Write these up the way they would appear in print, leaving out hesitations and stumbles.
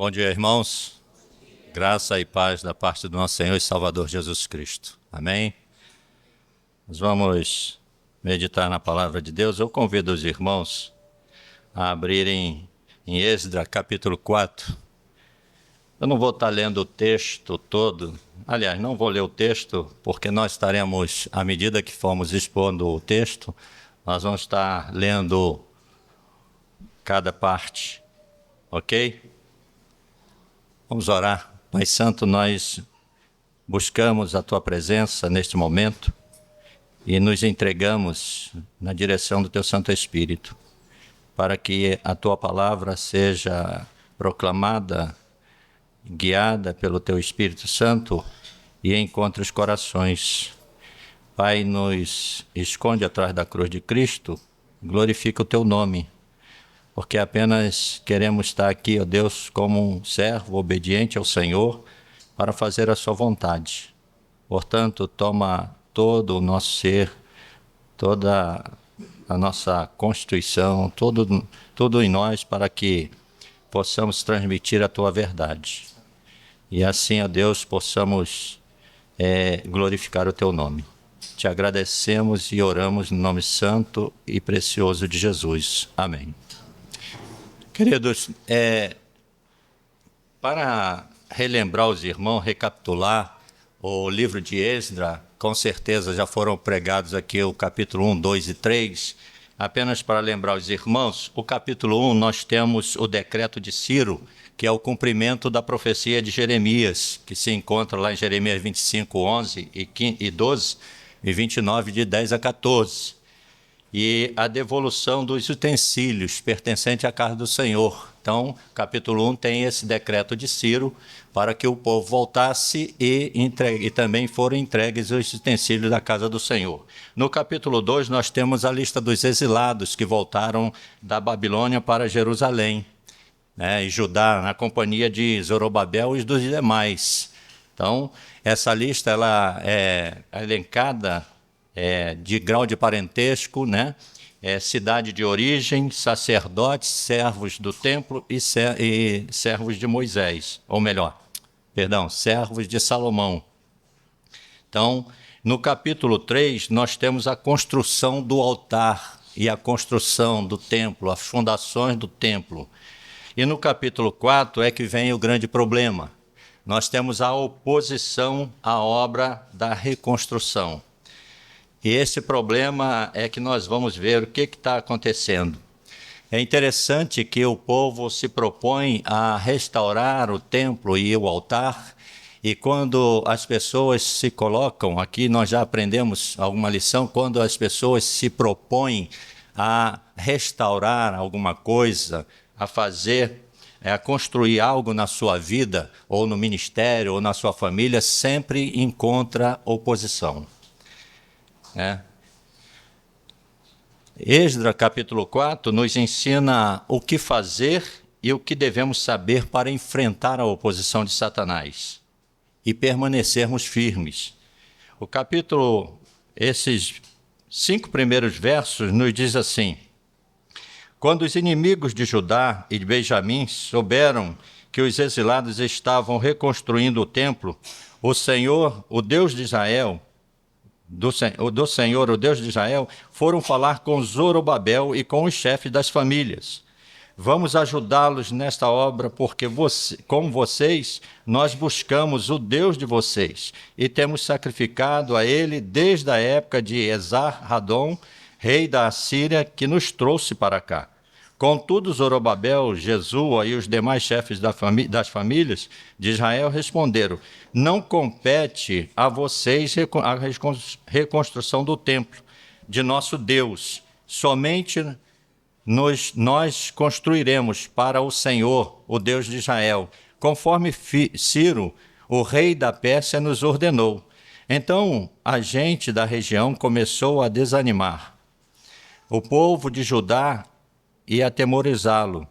Bom dia, irmãos. Graça e paz da parte do nosso Senhor e Salvador Jesus Cristo. Amém? Nós vamos meditar na palavra de Deus. Eu convido os irmãos a abrirem em Esdras, capítulo 4. Eu não vou estar lendo o texto todo. Aliás, não vou ler o texto, porque nós estaremos, à medida que formos expondo o texto, nós vamos estar lendo cada parte. Ok? Vamos orar. Pai Santo, nós buscamos a Tua presença neste momento e nos entregamos na direção do Teu Santo Espírito, para que a Tua palavra seja proclamada, guiada pelo Teu Espírito Santo e encontre os corações. Pai, nos esconde atrás da cruz de Cristo, glorifica o Teu nome, porque apenas queremos estar aqui, ó Deus, como um servo obediente ao Senhor, para fazer a sua vontade. Portanto, toma todo o nosso ser, toda a nossa constituição, tudo em nós, para que possamos transmitir a tua verdade. E assim, ó Deus, possamos glorificar o teu nome. Te agradecemos e oramos no nome santo e precioso de Jesus. Amém. Queridos, para relembrar os irmãos, recapitular o livro de Esdras, com certeza já foram pregados aqui o capítulo 1, 2 e 3. Apenas para lembrar os irmãos, o capítulo 1 nós temos o decreto de Ciro, que é o cumprimento da profecia de Jeremias, que se encontra lá em Jeremias 25, 11 e 12 e 29, de 10 a 14. E a devolução dos utensílios pertencentes à casa do Senhor. Então, capítulo 1 tem esse decreto de Ciro para que o povo voltasse e também foram entregues os utensílios da casa do Senhor. No capítulo 2 nós temos a lista dos exilados que voltaram da Babilônia para Jerusalém, e Judá, na companhia de Zorobabel e dos demais. Então, essa lista ela é elencada de grau de parentesco, cidade de origem, sacerdotes, servos do templo e servos de Moisés, ou melhor, servos de Salomão. Então, no capítulo 3, nós temos a construção do altar e a construção do templo, as fundações do templo. E no capítulo 4 é que vem o grande problema. Nós temos a oposição à obra da reconstrução. E esse problema é que nós vamos ver o que está acontecendo. É interessante que o povo se propõe a restaurar o templo e o altar, e quando as pessoas se colocam, aqui nós já aprendemos alguma lição, quando as pessoas se propõem a restaurar alguma coisa, a fazer, a construir algo na sua vida, ou no ministério, ou na sua família, sempre encontra oposição. Esdras capítulo 4 nos ensina o que fazer e o que devemos saber para enfrentar a oposição de Satanás e permanecermos firmes. O capítulo, esses 5 primeiros versos nos diz assim: quando os inimigos de Judá e de Benjamim souberam que os exilados estavam reconstruindo o templo, o Senhor, o Deus de Israel, o Deus de Israel, foram falar com Zorobabel e com os chefes das famílias. Vamos ajudá-los nesta obra, porque com vocês nós buscamos o Deus de vocês e temos sacrificado a ele desde a época de Esar-Hadon, rei da Assíria, que nos trouxe para cá. Contudo, Zorobabel, Jesua e os demais chefes das famílias de Israel responderam: não compete a vocês a reconstrução do templo de nosso Deus. Somente nós construiremos para o Senhor, o Deus de Israel, conforme Ciro, o rei da Pérsia, nos ordenou. Então, a gente da região começou a desanimar. O povo de Judá e atemorizá-lo.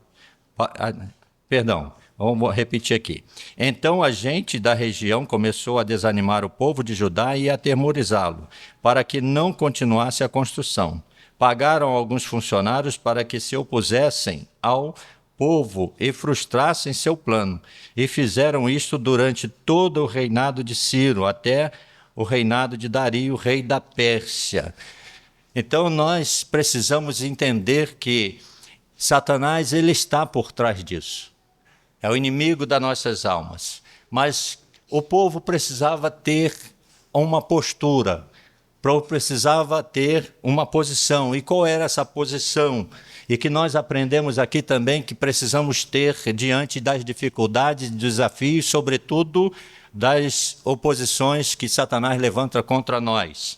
Vamos repetir aqui. Então a gente da região começou a desanimar o povo de Judá e atemorizá-lo, para que não continuasse a construção. Pagaram alguns funcionários para que se opusessem ao povo e frustrassem seu plano. E fizeram isto durante todo o reinado de Ciro, até o reinado de Dario, rei da Pérsia. Então nós precisamos entender que Satanás ele está por trás disso. É o inimigo das nossas almas. Mas o povo precisava ter uma postura, precisava ter uma posição. E qual era essa posição? E que nós aprendemos aqui também que precisamos ter diante das dificuldades, desafios, sobretudo das oposições que Satanás levanta contra nós.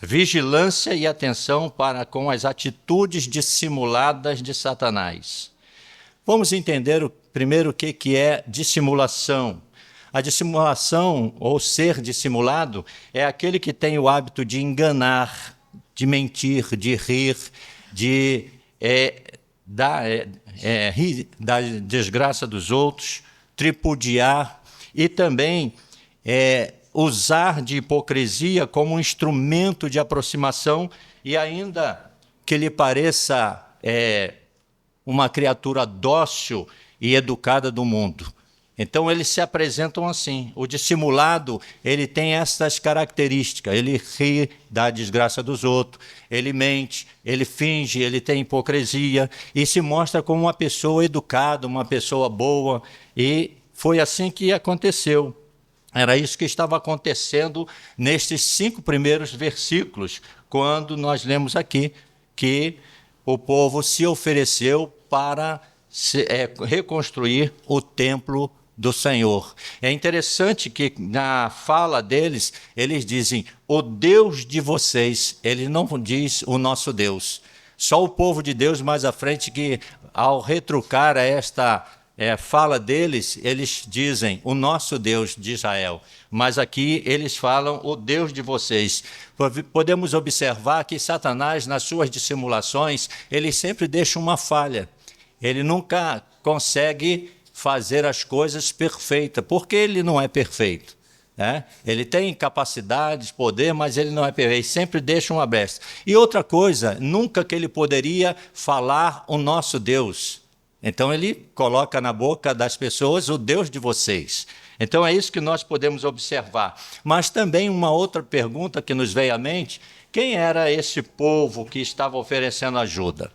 Vigilância e atenção para com as atitudes dissimuladas de Satanás. Vamos entender primeiro o que é dissimulação. A dissimulação, ou ser dissimulado, é aquele que tem o hábito de enganar, de mentir, de rir, de rir da desgraça dos outros, tripudiar e também usar de hipocrisia como um instrumento de aproximação e ainda que lhe pareça uma criatura dócil e educada do mundo. Então eles se apresentam assim. O dissimulado, ele tem essas características. Ele ri da desgraça dos outros, ele mente, ele finge, ele tem hipocrisia e se mostra como uma pessoa educada, uma pessoa boa. E foi assim que aconteceu. Era isso que estava acontecendo nestes 5 primeiros versículos, quando nós lemos aqui que o povo se ofereceu para reconstruir o templo do Senhor. É interessante que na fala deles, eles dizem, o Deus de vocês, ele não diz o nosso Deus. Só o povo de Deus mais à frente que, ao retrucar esta fala deles, eles dizem o nosso Deus de Israel, mas aqui eles falam o Deus de vocês. Podemos observar que Satanás, nas suas dissimulações, ele sempre deixa uma falha. Ele nunca consegue fazer as coisas perfeitas, porque ele não é perfeito. Ele tem capacidades, poder, mas ele não é perfeito, ele sempre deixa uma brecha. E outra coisa, nunca que ele poderia falar o nosso Deus. Então ele coloca na boca das pessoas o Deus de vocês. Então é isso que nós podemos observar. Mas também uma outra pergunta que nos veio à mente, quem era esse povo que estava oferecendo ajuda?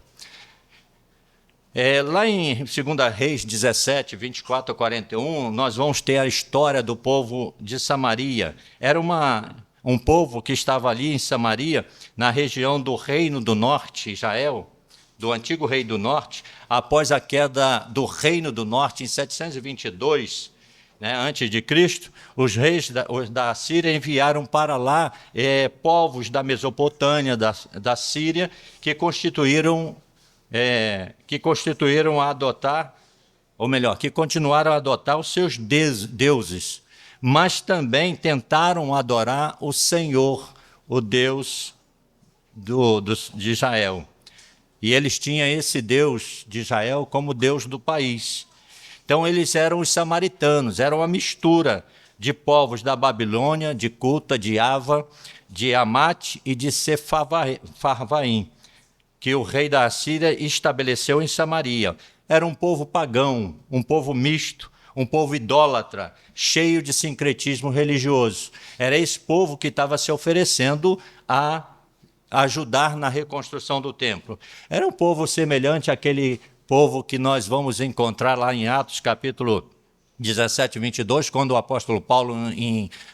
Lá em 2 Reis 17, 24 a 41, nós vamos ter a história do povo de Samaria. Era um povo que estava ali em Samaria, na região do Reino do Norte, Israel, do antigo Rei do Norte, após a queda do Reino do Norte em 722, antes de Cristo, os reis da Síria enviaram para lá povos da Mesopotâmia, da Síria, que constituíram a adotar, ou melhor, que continuaram a adotar os seus deuses, mas também tentaram adorar o Senhor, o Deus de Israel. E eles tinham esse Deus de Israel como Deus do país. Então eles eram os samaritanos, era uma mistura de povos da Babilônia, de Cuta, de Ava, de Amate e de Sefarvaim, que o rei da Assíria estabeleceu em Samaria. Era um povo pagão, um povo misto, um povo idólatra, cheio de sincretismo religioso. Era esse povo que estava se oferecendo a ajudar na reconstrução do templo. Era um povo semelhante àquele povo que nós vamos encontrar lá em Atos, capítulo 17, 22, quando o apóstolo Paulo,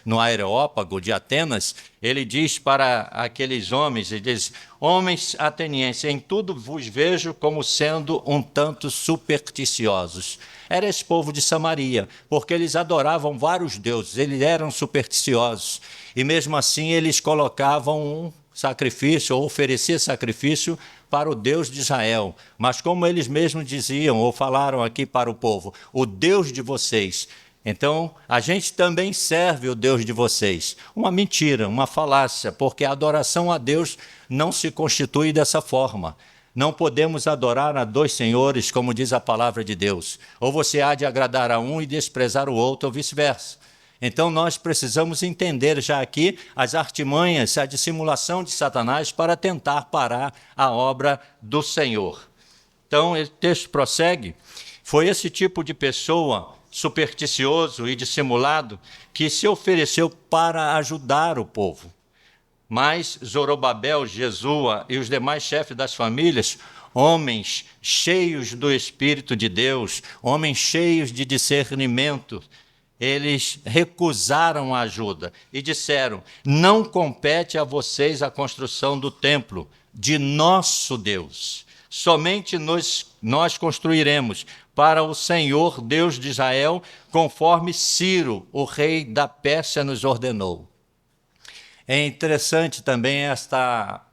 no Areópago de Atenas, ele diz para aqueles homens, ele diz, homens atenienses, em tudo vos vejo como sendo um tanto supersticiosos. Era esse povo de Samaria, porque eles adoravam vários deuses, eles eram supersticiosos, e mesmo assim eles colocavam um sacrifício, ou oferecer sacrifício para o Deus de Israel. Mas como eles mesmos diziam, ou falaram aqui para o povo, o Deus de vocês. Então, a gente também serve o Deus de vocês. Uma mentira, uma falácia, porque a adoração a Deus não se constitui dessa forma. Não podemos adorar a dois senhores, como diz a palavra de Deus. Ou você há de agradar a um e desprezar o outro, ou vice-versa. Então, nós precisamos entender já aqui as artimanhas, a dissimulação de Satanás para tentar parar a obra do Senhor. Então, o texto prossegue Foi esse tipo de pessoa supersticioso e dissimulado que se ofereceu para ajudar o povo. Mas Zorobabel, Jesua e os demais chefes das famílias, homens cheios do Espírito de Deus, homens cheios de discernimento, eles recusaram a ajuda e disseram: não compete a vocês a construção do templo de nosso Deus. Somente nós construiremos para o Senhor Deus de Israel, conforme Ciro, o rei da Pérsia, nos ordenou. É interessante também esta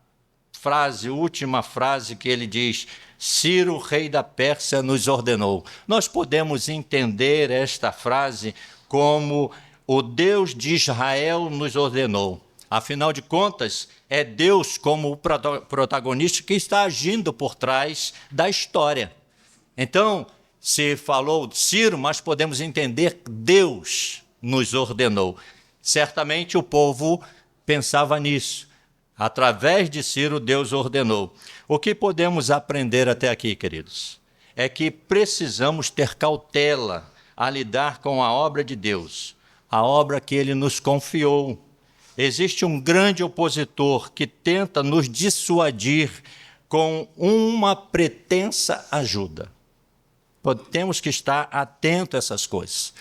frase, última frase que ele diz: Ciro, rei da Pérsia, nos ordenou. Nós podemos entender esta frase como o Deus de Israel nos ordenou. Afinal de contas, é Deus como o protagonista que está agindo por trás da história. Então, se falou Ciro, mas podemos entender Deus nos ordenou. Certamente o povo pensava nisso. Através de Ciro, Deus ordenou. O que podemos aprender até aqui, queridos? É que precisamos ter cautela a lidar com a obra de Deus, a obra que Ele nos confiou. Existe um grande opositor que tenta nos dissuadir com uma pretensa ajuda. Temos que estar atentos a essas coisas.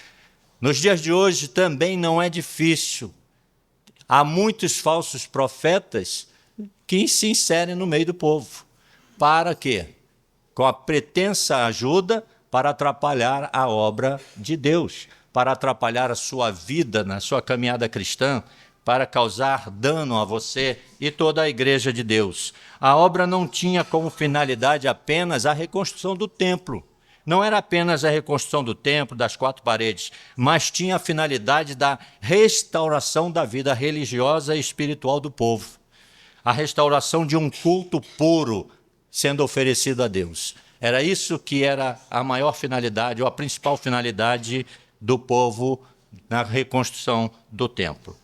Nos dias de hoje também não é difícil. Há muitos falsos profetas que se inserem no meio do povo. Para quê? Com a pretensa ajuda para atrapalhar a obra de Deus, para atrapalhar a sua vida na sua caminhada cristã, para causar dano a você e toda a igreja de Deus. A obra não tinha como finalidade apenas a reconstrução do templo. Não era apenas a reconstrução do templo, das 4 paredes, mas tinha a finalidade da restauração da vida religiosa e espiritual do povo. A restauração de um culto puro sendo oferecido a Deus. Era isso que era a maior finalidade, ou a principal finalidade do povo na reconstrução do templo.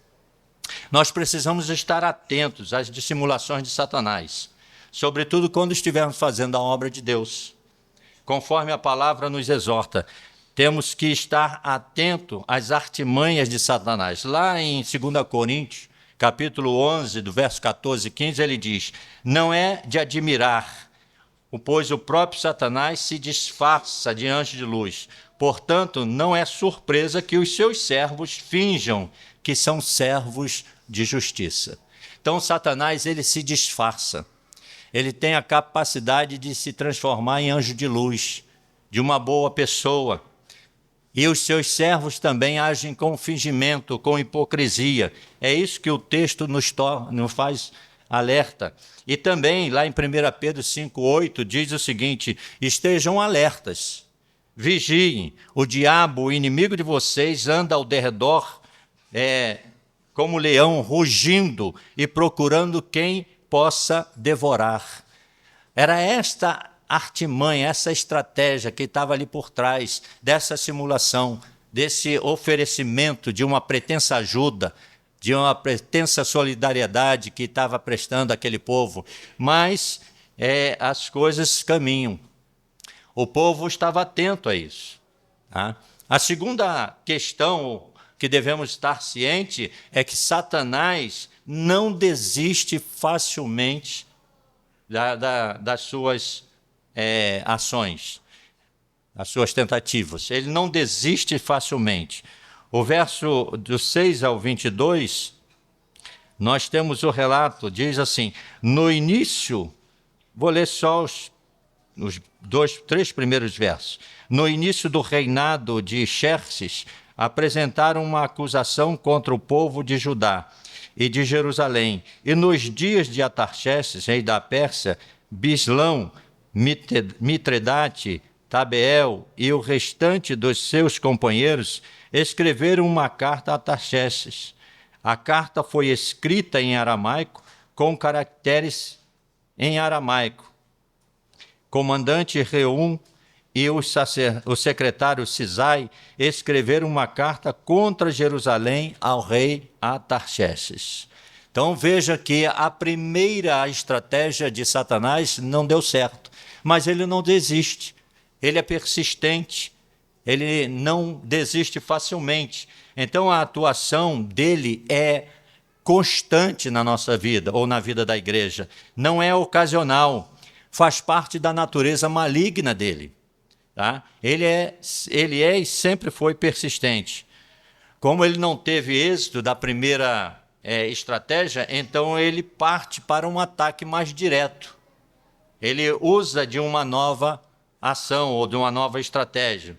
Nós precisamos estar atentos às dissimulações de Satanás, sobretudo quando estivermos fazendo a obra de Deus. Conforme a palavra nos exorta, temos que estar atento às artimanhas de Satanás. Lá em 2 Coríntios, capítulo 11, do verso 14 e 15, ele diz: não é de admirar, pois o próprio Satanás se disfarça de anjo de luz. Portanto, não é surpresa que os seus servos finjam que são servos de justiça. Então, Satanás, ele se disfarça. Ele tem a capacidade de se transformar em anjo de luz, de uma boa pessoa. E os seus servos também agem com fingimento, com hipocrisia. É isso que o texto nos faz alerta. E também, lá em 1 Pedro 5,8, diz o seguinte: estejam alertas, vigiem, o diabo, o inimigo de vocês, anda ao derredor como leão, rugindo e procurando quem possa devorar. Era esta artimanha, essa estratégia que estava ali por trás dessa simulação, desse oferecimento de uma pretensa ajuda, de uma pretensa solidariedade que estava prestando àquele povo. Mas as coisas caminham. O povo estava atento a isso. Tá? A segunda questão que devemos estar cientes é que Satanás não desiste facilmente das suas ações, das suas tentativas. Ele não desiste facilmente. O verso do 6 ao 22, nós temos o relato, diz assim: no início, vou ler só os 3 primeiros versos. No início do reinado de Xerxes, apresentaram uma acusação contra o povo de Judá e de Jerusalém. E nos dias de Atarxerxes, rei da Pérsia, Bislão, Mitredate, Tabeel e o restante dos seus companheiros escreveram uma carta a Atarxerxes. A carta foi escrita em aramaico, com caracteres em aramaico. Comandante Reum e o secretário Cisai escreveram uma carta contra Jerusalém ao rei Atarxerxes. Então veja que a primeira estratégia de Satanás não deu certo, mas ele não desiste. ele é persistente, ele não desiste facilmente. Então, a atuação dele é constante na nossa vida, ou na vida da igreja. Não é ocasional, faz parte da natureza maligna dele. Tá? Ele é e sempre foi persistente. Como ele não teve êxito da primeira estratégia, então ele parte para um ataque mais direto. Ele usa de uma nova ação ou de uma nova estratégia.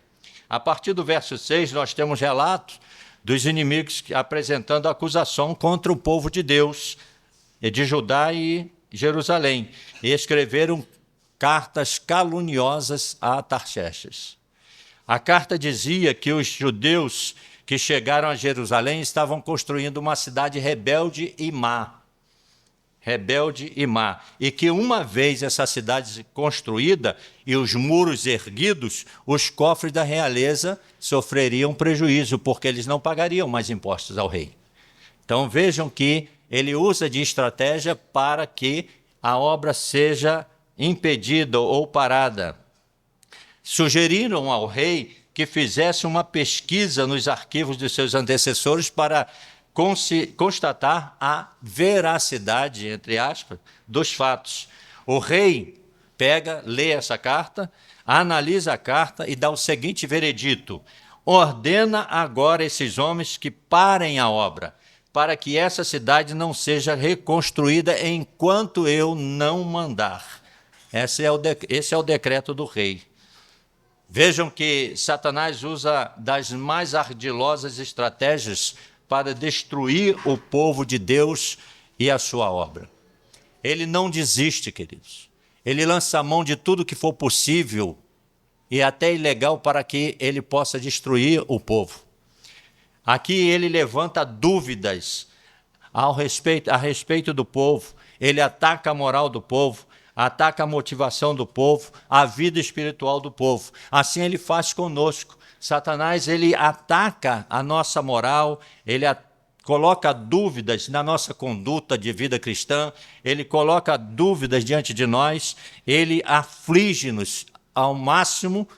A partir do verso 6, nós temos relatos dos inimigos apresentando acusação contra o povo de Deus, de Judá e Jerusalém, e escreveram cartas caluniosas a Artaxerxes. A carta dizia que os judeus que chegaram a Jerusalém estavam construindo uma cidade rebelde e má. E que uma vez essa cidade construída e os muros erguidos, os cofres da realeza sofreriam prejuízo, porque eles não pagariam mais impostos ao rei. Então vejam que ele usa de estratégia para que a obra seja impedida ou parada. Sugeriram ao rei que fizesse uma pesquisa nos arquivos de seus antecessores para constatar a veracidade, entre aspas, dos fatos. O rei lê essa carta, analisa a carta e dá o seguinte veredito: ordena agora esses homens que parem a obra, para que essa cidade não seja reconstruída enquanto eu não mandar. Esse é o decreto do rei. Vejam que Satanás usa das mais ardilosas estratégias para destruir o povo de Deus e a sua obra. Ele não desiste, queridos. Ele lança a mão de tudo que for possível e até ilegal para que ele possa destruir o povo. Aqui ele levanta dúvidas a respeito do povo, ele ataca a moral do povo, ataca a motivação do povo, a vida espiritual do povo. Assim ele faz conosco. Satanás, ele ataca a nossa moral, ele coloca dúvidas na nossa conduta de vida cristã, ele coloca dúvidas diante de nós, ele aflige-nos ao máximo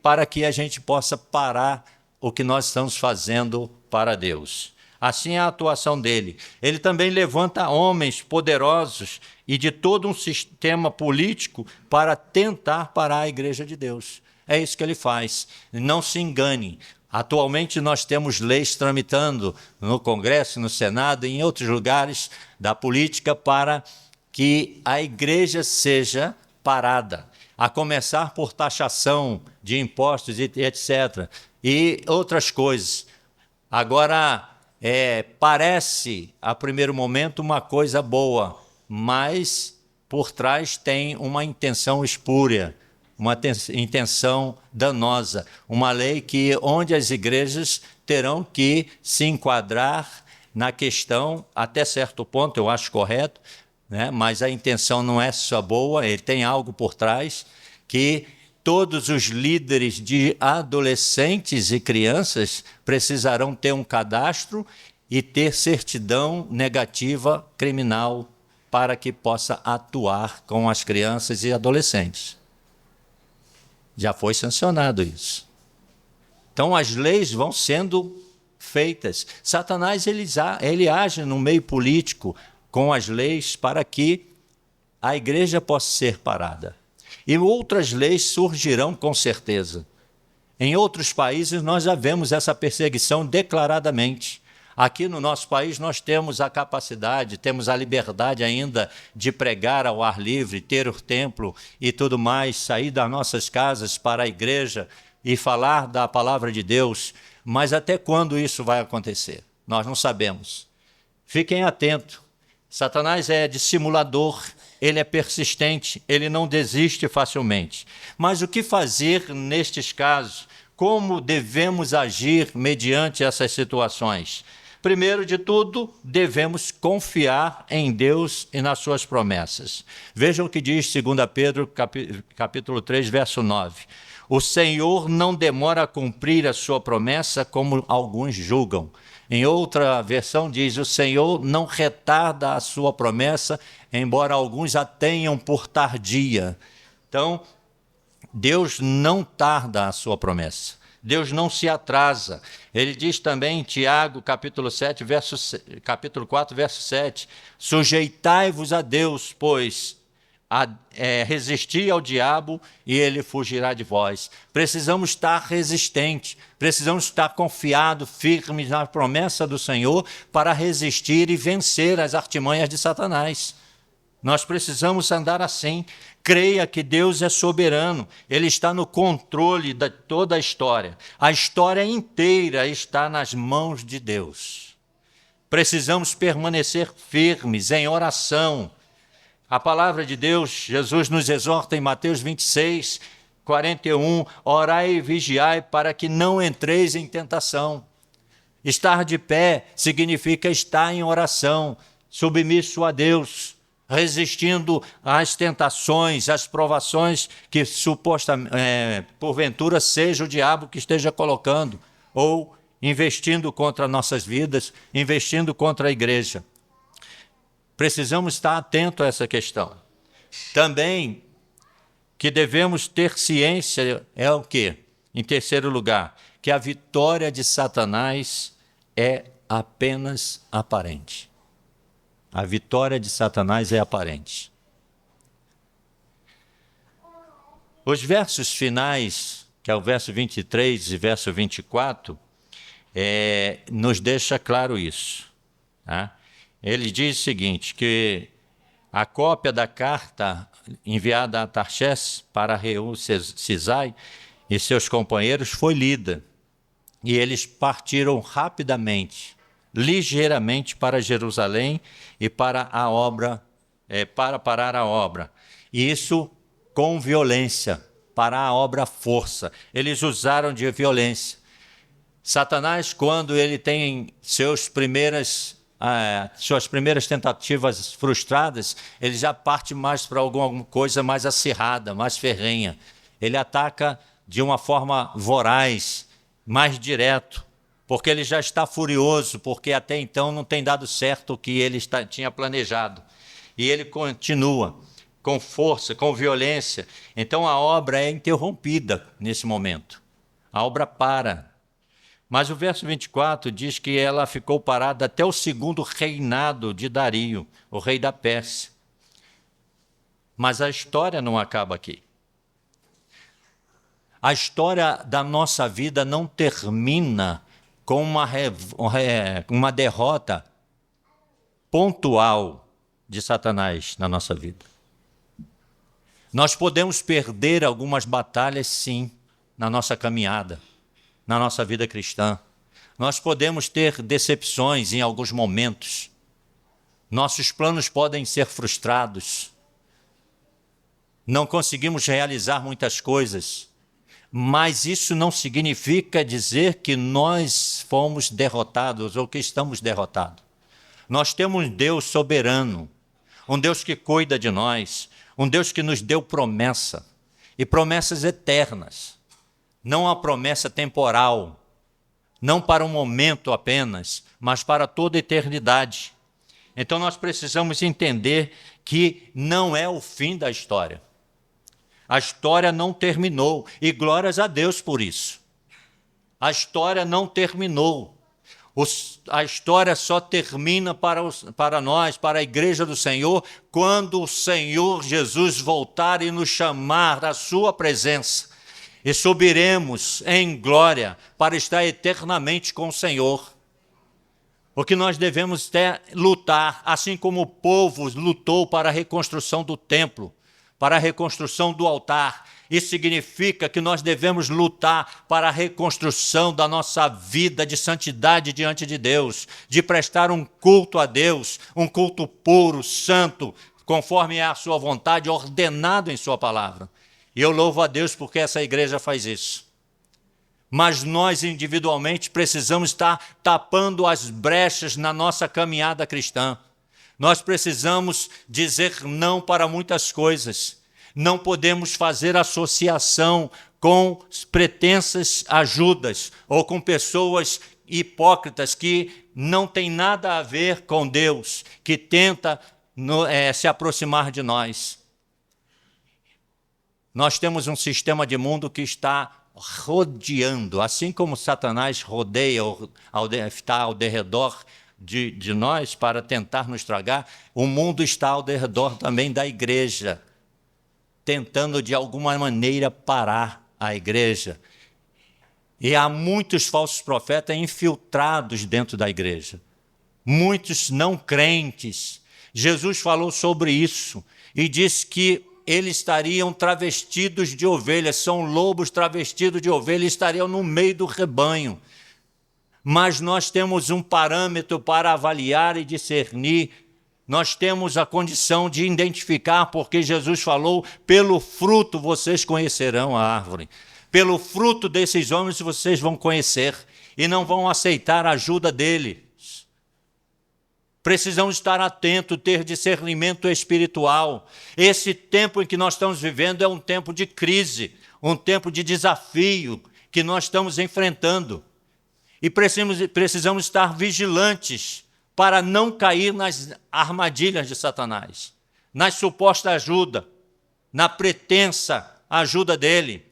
para que a gente possa parar o que nós estamos fazendo para Deus. Assim é a atuação dele. Ele também levanta homens poderosos e de todo um sistema político para tentar parar a igreja de Deus. É isso que ele faz. Não se engane. Atualmente nós temos leis tramitando no Congresso, no Senado e em outros lugares da política para que a igreja seja parada, a começar por taxação de impostos e etc. e outras coisas. Agora, parece, a primeiro momento, uma coisa boa, mas por trás tem uma intenção espúria, uma intenção danosa, uma lei onde as igrejas terão que se enquadrar na questão, até certo ponto, eu acho correto, né? Mas a intenção não é só boa, ele tem algo por trás, que todos os líderes de adolescentes e crianças precisarão ter um cadastro e ter certidão negativa criminal para que possa atuar com as crianças e adolescentes. Já foi sancionado isso. Então as leis vão sendo feitas. Satanás ele age no meio político com as leis para que a igreja possa ser parada. E outras leis surgirão com certeza. Em outros países nós já vemos essa perseguição declaradamente. Aqui no nosso país nós temos a capacidade, temos a liberdade ainda de pregar ao ar livre, ter o templo e tudo mais, sair das nossas casas para a igreja e falar da palavra de Deus. Mas até quando isso vai acontecer? Nós não sabemos. Fiquem atentos. Satanás é dissimulador, ele é persistente, ele não desiste facilmente. Mas o que fazer nestes casos? Como devemos agir mediante essas situações? Primeiro de tudo, devemos confiar em Deus e nas suas promessas. Vejam o que diz 2 Pedro, capítulo 3, verso 9. O Senhor não demora a cumprir a sua promessa como alguns julgam. Em outra versão diz, o Senhor não retarda a sua promessa, embora alguns a tenham por tardia. Então, Deus não tarda a sua promessa. Deus não se atrasa. Ele diz também em Tiago, capítulo 4, verso 7, sujeitai-vos a Deus, pois resistir ao diabo e ele fugirá de vós. Precisamos estar resistentes, precisamos estar confiados, firmes na promessa do Senhor para resistir e vencer as artimanhas de Satanás. Nós precisamos andar assim. Creia que Deus é soberano, Ele está no controle de toda a história. A história inteira está nas mãos de Deus. Precisamos permanecer firmes em oração. A palavra de Deus, Jesus nos exorta em Mateus 26, 41, orai e vigiai para que não entreis em tentação. Estar de pé significa estar em oração, submisso a Deus, resistindo às tentações, às provações que supostamente, porventura, seja o diabo que esteja colocando, ou investindo contra nossas vidas, investindo contra a igreja. Precisamos estar atentos a essa questão. Também que devemos ter ciência é o quê? Em terceiro lugar, que a vitória de Satanás é apenas aparente. A vitória de Satanás é aparente. Os versos finais, que é o verso 23 e verso 24, nos deixa claro isso. Tá? Ele diz o seguinte, que a cópia da carta enviada a Tarxés para Reu Cisai e seus companheiros foi lida, e eles partiram rapidamente, ligeiramente para Jerusalém e para parar a obra. E isso com violência, parar a obra à força. Eles usaram de violência. Satanás, quando ele tem suas primeiras tentativas frustradas, ele já parte mais para alguma coisa mais acirrada, mais ferrenha. Ele ataca de uma forma voraz, mais direto, porque ele já está furioso, porque até então não tem dado certo o que ele tinha planejado. E ele continua com força, com violência. Então a obra é interrompida nesse momento. A obra para. Mas o verso 24 diz que ela ficou parada até o segundo reinado de Dario, o rei da Pérsia. Mas a história não acaba aqui. A história da nossa vida não termina com uma derrota pontual de Satanás na nossa vida. Nós podemos perder algumas batalhas, sim, na nossa caminhada, na nossa vida cristã. Nós podemos ter decepções em alguns momentos. Nossos planos podem ser frustrados. Não conseguimos realizar muitas coisas. Mas isso não significa dizer que nós fomos derrotados ou que estamos derrotados. Nós temos um Deus soberano, um Deus que cuida de nós, um Deus que nos deu promessa, e promessas eternas, não uma promessa temporal, não para um momento apenas, mas para toda a eternidade. Então nós precisamos entender que não é o fim da história. A história não terminou, e glórias a Deus por isso. A história não terminou. A história só termina para nós, para a igreja do Senhor, quando o Senhor Jesus voltar e nos chamar à sua presença. E subiremos em glória para estar eternamente com o Senhor. O que nós devemos lutar, assim como o povo lutou para a reconstrução do templo, para a reconstrução do altar. Isso significa que nós devemos lutar para a reconstrução da nossa vida de santidade diante de Deus, de prestar um culto a Deus, um culto puro, santo, conforme é a sua vontade, ordenado em sua palavra. E eu louvo a Deus porque essa igreja faz isso. Mas nós individualmente precisamos estar tapando as brechas na nossa caminhada cristã. Nós precisamos dizer não para muitas coisas. Não podemos fazer associação com pretensas ajudas ou com pessoas hipócritas que não têm nada a ver com Deus, que tenta se aproximar de nós. Nós temos um sistema de mundo que está rodeando, assim como Satanás rodeia, está ao derredor de nós para tentar nos tragar, o mundo está ao derredor também da igreja, tentando de alguma maneira parar a igreja. E há muitos falsos profetas infiltrados dentro da igreja, muitos não crentes. Jesus falou sobre isso e disse que eles estariam travestidos de ovelhas, são lobos travestidos de ovelha, estariam no meio do rebanho. Mas nós temos um parâmetro para avaliar e discernir, nós temos a condição de identificar, porque Jesus falou, pelo fruto vocês conhecerão a árvore. Pelo fruto desses homens vocês vão conhecer e não vão aceitar a ajuda dele. Precisamos estar atentos, ter discernimento espiritual. Esse tempo em que nós estamos vivendo é um tempo de crise, um tempo de desafio que nós estamos enfrentando. E precisamos estar vigilantes para não cair nas armadilhas de Satanás, na suposta ajuda, na pretensa ajuda dele.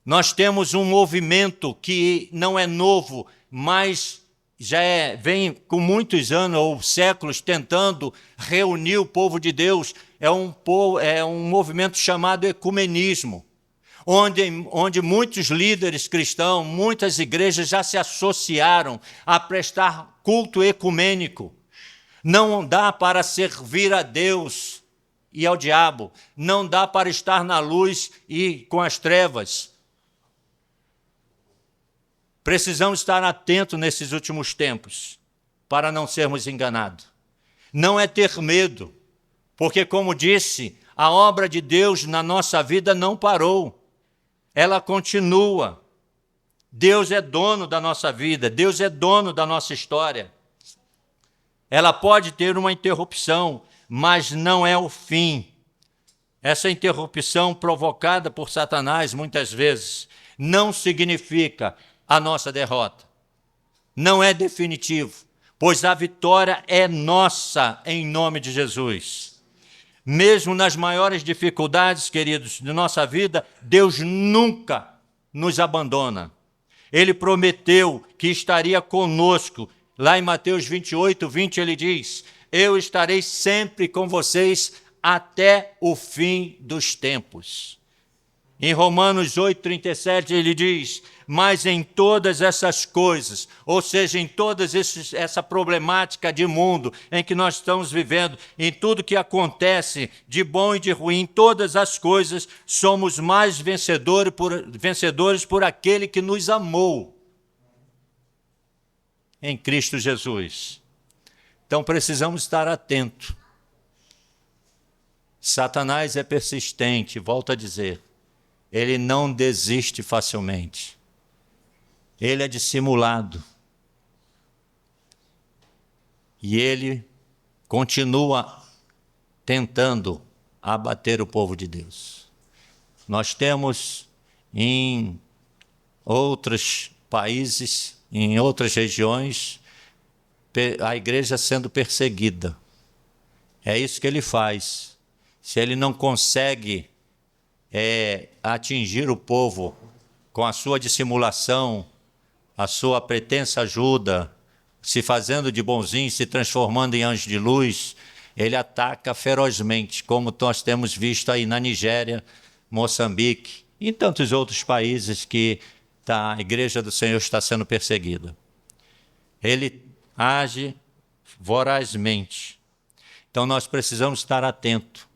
Nós temos um movimento que não é novo, mas já vem com muitos anos ou séculos tentando reunir o povo de Deus. É um movimento chamado ecumenismo, onde muitos líderes cristãos, muitas igrejas já se associaram a prestar culto ecumênico. Não dá para servir a Deus e ao diabo, não dá para estar na luz e com as trevas. Precisamos estar atentos nesses últimos tempos, para não sermos enganados. Não é ter medo, porque, como disse, a obra de Deus na nossa vida não parou. Ela continua. Deus é dono da nossa vida, Deus é dono da nossa história. Ela pode ter uma interrupção, mas não é o fim. Essa interrupção provocada por Satanás, muitas vezes, não significa a nossa derrota. Não é definitivo, pois a vitória é nossa em nome de Jesus. Mesmo nas maiores dificuldades, queridos, de nossa vida, Deus nunca nos abandona. Ele prometeu que estaria conosco. Lá em Mateus 28, 20, ele diz: eu estarei sempre com vocês até o fim dos tempos. Em Romanos 8, 37, ele diz: mas em todas essas coisas, ou seja, em toda essa problemática de mundo em que nós estamos vivendo, em tudo que acontece de bom e de ruim, todas as coisas, somos mais vencedores por aquele que nos amou em Cristo Jesus. Então precisamos estar atentos. Satanás é persistente, volto a dizer, ele não desiste facilmente. Ele é dissimulado. E ele continua tentando abater o povo de Deus. Nós temos em outros países, em outras regiões, a igreja sendo perseguida. É isso que ele faz. Se ele não consegue atingir o povo com a sua dissimulação, a sua pretensa ajuda, se fazendo de bonzinho, se transformando em anjo de luz, ele ataca ferozmente, como nós temos visto aí na Nigéria, Moçambique e em tantos outros países que a Igreja do Senhor está sendo perseguida. Ele age vorazmente. Então nós precisamos estar atentos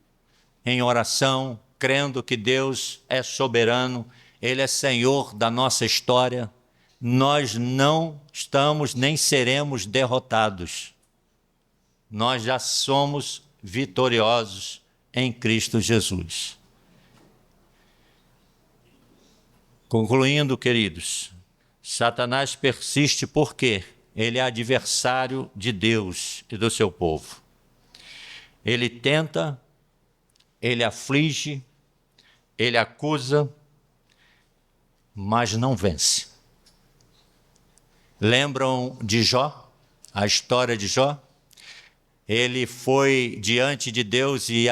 em oração, crendo que Deus é soberano, Ele é Senhor da nossa história. Nós não estamos nem seremos derrotados. Nós já somos vitoriosos em Cristo Jesus. Concluindo, queridos, Satanás persiste porque ele é adversário de Deus e do seu povo. Ele tenta, ele aflige, ele acusa, mas não vence. Lembram de Jó? A história de Jó? ele foi diante de Deus e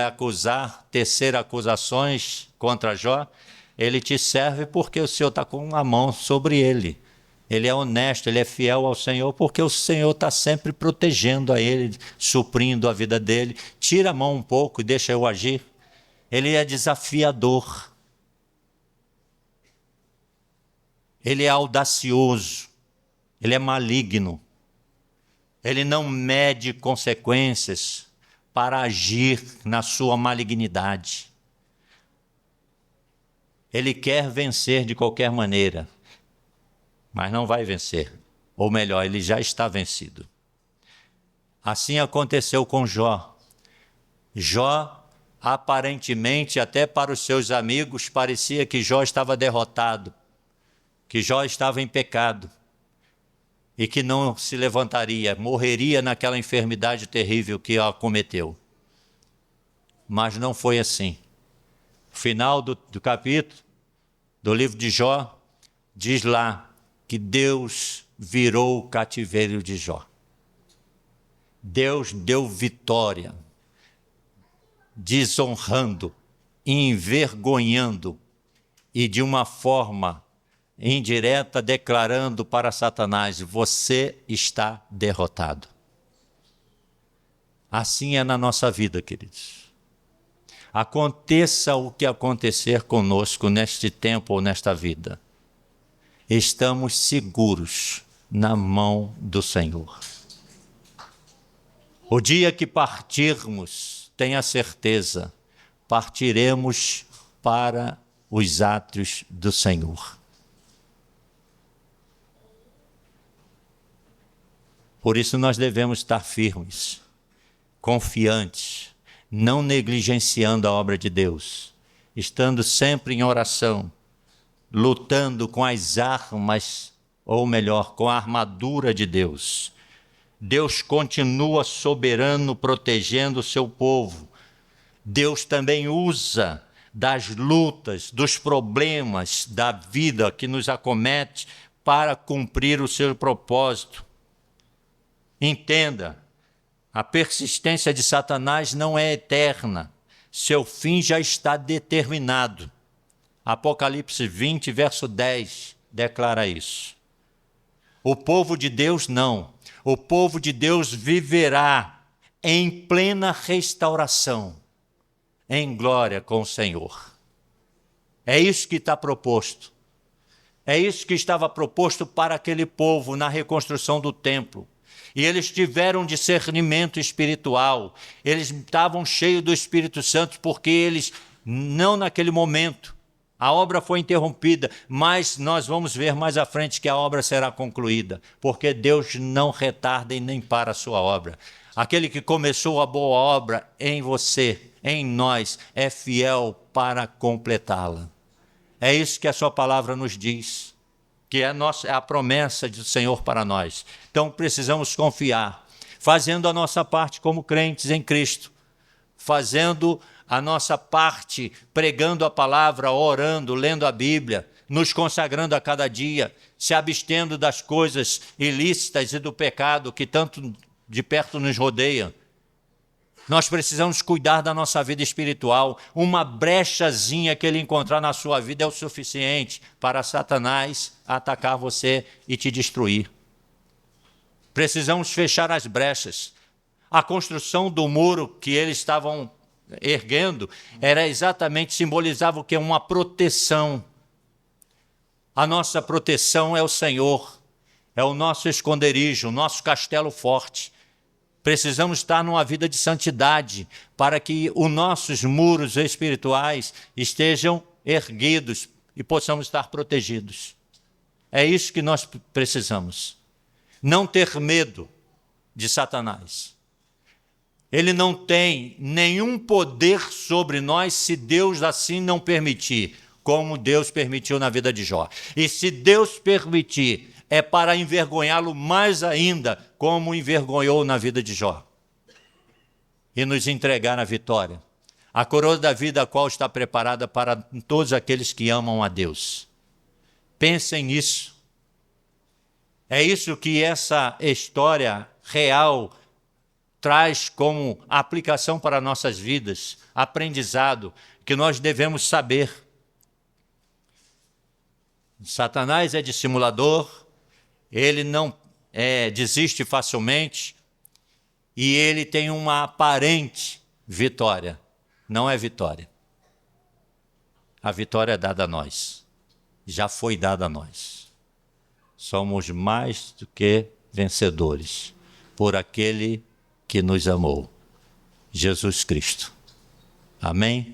tecer acusações contra Jó, ele te serve porque o Senhor está com a mão sobre ele. Ele é honesto, ele é fiel ao Senhor, porque o Senhor está sempre protegendo a ele, suprindo a vida dele. Tira a mão um pouco e deixa eu agir. Ele é desafiador. Ele é audacioso. Ele é maligno. Ele não mede consequências para agir na sua malignidade. Ele quer vencer de qualquer maneira, mas não vai vencer. Ou melhor, ele já está vencido. Assim aconteceu com Jó. Jó, aparentemente, até para os seus amigos, parecia que Jó estava derrotado, que Jó estava em pecado e que não se levantaria, morreria naquela enfermidade terrível que o acometeu. Mas não foi assim. O final do capítulo do livro de Jó diz lá que Deus virou o cativeiro de Jó. Deus deu vitória, desonrando, envergonhando e de uma forma indireta declarando para Satanás: você está derrotado. Assim é na nossa vida, queridos. Aconteça o que acontecer conosco neste tempo ou nesta vida, estamos seguros na mão do Senhor. O dia que partirmos, tenha certeza, partiremos para os átrios do Senhor. Por isso nós devemos estar firmes, confiantes, não negligenciando a obra de Deus, estando sempre em oração, lutando com as armas, ou melhor, com a armadura de Deus. Deus continua soberano, protegendo o seu povo. Deus também usa das lutas, dos problemas da vida que nos acomete para cumprir o seu propósito. Entenda, a persistência de Satanás não é eterna. Seu fim já está determinado. Apocalipse 20, verso 10, declara isso. O povo de Deus não. O povo de Deus viverá em plena restauração, em glória com o Senhor. É isso que está proposto. É isso que estava proposto para aquele povo na reconstrução do templo. E eles tiveram discernimento espiritual. Eles estavam cheios do Espírito Santo porque eles, não naquele momento, a obra foi interrompida, mas nós vamos ver mais à frente que a obra será concluída, porque Deus não retarda e nem para a sua obra. Aquele que começou a boa obra em você, em nós, é fiel para completá-la. É isso que a sua palavra nos diz, que é a promessa do Senhor para nós. Então precisamos confiar, fazendo a nossa parte como crentes em Cristo, fazendo a nossa parte, pregando a palavra, orando, lendo a Bíblia, nos consagrando a cada dia, se abstendo das coisas ilícitas e do pecado que tanto de perto nos rodeia. Nós precisamos cuidar da nossa vida espiritual. Uma brechazinha que ele encontrar na sua vida é o suficiente para Satanás atacar você e te destruir. Precisamos fechar as brechas. A construção do muro que eles estavam erguendo era exatamente, simbolizava o que? Uma proteção. A nossa proteção é o Senhor, é o nosso esconderijo, o nosso castelo forte. Precisamos estar numa vida de santidade para que os nossos muros espirituais estejam erguidos e possamos estar protegidos. É isso que nós precisamos. Não ter medo de Satanás. Ele não tem nenhum poder sobre nós se Deus assim não permitir, como Deus permitiu na vida de Jó. E se Deus permitir, é para envergonhá-lo mais ainda, como envergonhou na vida de Jó. E nos entregar a vitória. A coroa da vida, a qual está preparada para todos aqueles que amam a Deus. Pensem nisso. É isso que essa história real traz como aplicação para nossas vidas, aprendizado, que nós devemos saber. Satanás é dissimulador, ele não desiste facilmente e ele tem uma aparente vitória. Não é vitória. A vitória é dada a nós. Já foi dada a nós. Somos mais do que vencedores por aquele que nos amou, Jesus Cristo. Amém?